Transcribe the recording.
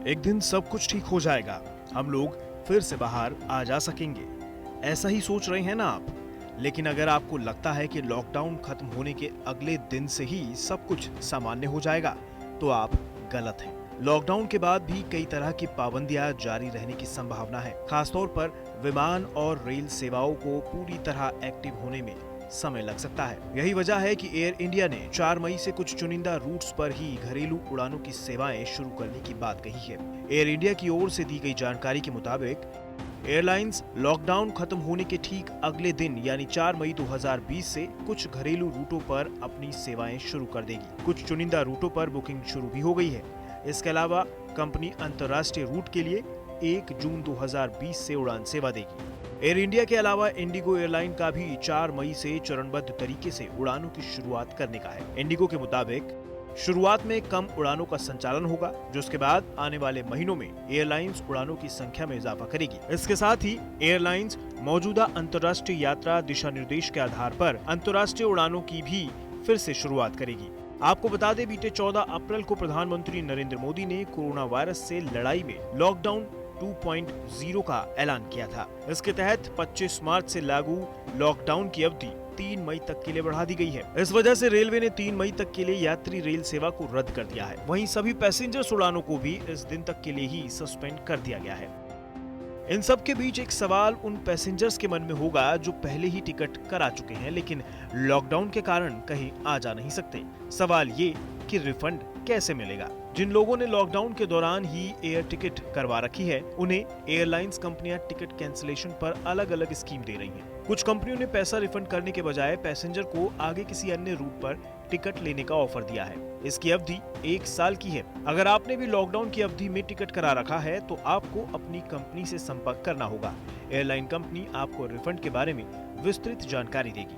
एक दिन सब कुछ ठीक हो जाएगा, हम लोग फिर से बाहर आ जा सकेंगे, ऐसा ही सोच रहे हैं ना आप। लेकिन अगर आपको लगता है कि लॉकडाउन खत्म होने के अगले दिन से ही सब कुछ सामान्य हो जाएगा, तो आप गलत हैं। लॉकडाउन के बाद भी कई तरह की पाबंदियां जारी रहने की संभावना है। खासतौर पर विमान और रेल सेवाओं को पूरी तरह एक्टिव होने में समय लग सकता है। यही वजह है कि एयर इंडिया ने 4 मई से कुछ चुनिंदा रूट्स पर ही घरेलू उड़ानों की सेवाएं शुरू करने की बात कही है। एयर इंडिया की ओर से दी गई जानकारी के मुताबिक एयरलाइंस लॉकडाउन खत्म होने के ठीक अगले दिन यानी 4 मई 2020 से कुछ घरेलू रूटों पर अपनी सेवाएं शुरू कर देगी। कुछ चुनिंदा रूटों पर बुकिंग शुरू भी हो गई है। इसके अलावा कंपनी अंतर्राष्ट्रीय रूट के लिए 1 जून 2020 से उड़ान सेवा देगी। एयर इंडिया के अलावा इंडिगो एयरलाइन का भी 4 मई से चरणबद्ध तरीके से उड़ानों की शुरुआत करने का है। इंडिगो के मुताबिक शुरुआत में कम उड़ानों का संचालन होगा, जो उसके बाद आने वाले महीनों में एयरलाइंस उड़ानों की संख्या में इजाफा करेगी। इसके साथ ही एयरलाइंस मौजूदा अंतर्राष्ट्रीय यात्रा दिशा निर्देश के आधार पर अंतर्राष्ट्रीय उड़ानों की भी फिर से शुरुआत करेगी। आपको बता दें, बीते 14 अप्रैल को प्रधानमंत्री नरेंद्र मोदी ने कोरोना वायरस से लड़ाई में लॉकडाउन 2.0 का ऐलान किया था। इसके तहत 25 मार्च से लागू लॉकडाउन की अवधि 3 मई तक के लिए बढ़ा दी गई है। इस वजह से रेलवे ने 3 मई तक के लिए यात्री रेल सेवा को रद्द कर दिया है। वहीं सभी पैसेंजर्स उड़ानों को भी इस दिन तक के लिए ही सस्पेंड कर दिया गया है। इन सब के बीच एक सवाल उन पैसेंजर्स के मन में होगा जो पहले ही टिकट करा चुके हैं लेकिन लॉकडाउन के कारण कहीं आ जा नहीं सकते। सवाल ये कि रिफंड कैसे मिलेगा। जिन लोगों ने लॉकडाउन के दौरान ही एयर टिकट करवा रखी है, उन्हें एयरलाइंस कंपनियां टिकट कैंसिलेशन पर अलग अलग स्कीम दे रही हैं। कुछ कंपनियों ने पैसा रिफंड करने के बजाय पैसेंजर को आगे किसी अन्य रूट पर टिकट लेने का ऑफर दिया है। इसकी अवधि 1 साल की है। अगर आपने भी लॉकडाउन की अवधि में टिकट करा रखा है तो आपको अपनी कंपनी से संपर्क करना होगा। एयरलाइन कंपनी आपको रिफंड के बारे में विस्तृत जानकारी देगी।